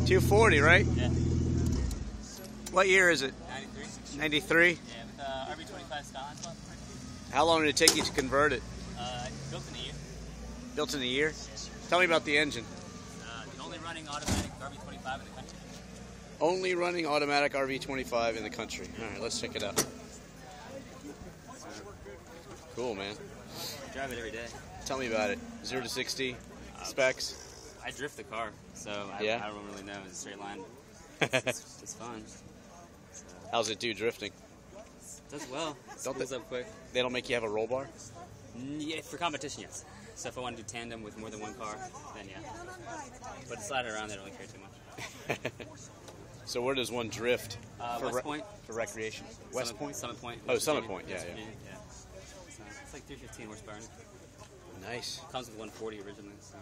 240, right? Yeah. What year is it? 93. 93? Yeah, with RV25 Skyline Club. How long did it take you to convert it? Built in a year. Built in a year? Tell me about the engine. The only running automatic RV25 in the country. Only running automatic RV25 in the country. All right, let's check it out. Cool, man. I drive it every day. Tell me about it. 0 to 60, specs. I drift the car, so I don't really know. It's a straight line. It's fun. So, How's it do drifting? it does well. Don't Spools up quick. They don't make you have a roll bar? Yeah, for competition, yes. So if I want to do tandem with more than one car, then yeah. But to slide around, they don't really care too much. So where does one drift? West Point. For recreation? West Point? Summit Point. Oh, Summit Point, yeah. So it's like 315 horsepower. Nice. Comes with 140 originally. So.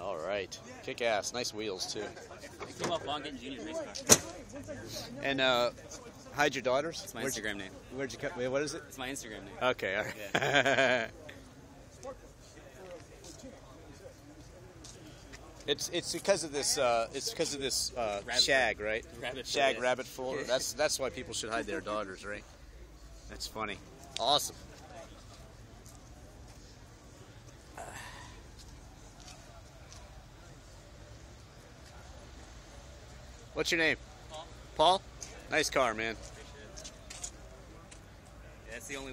All right. Kick ass. Nice wheels, too. I came off long getting junior race car. And hide your daughters? It's my Instagram name. Where'd you cut? Wait, what is it? It's my Instagram name. Okay, all right. Yeah. It's because of this shag, right? Rabbit shag foot, rabbit fool. That's why people should hide their daughters, right? That's funny. Awesome. What's your name? Paul. Paul? Nice car, man. Yeah, that's the only one.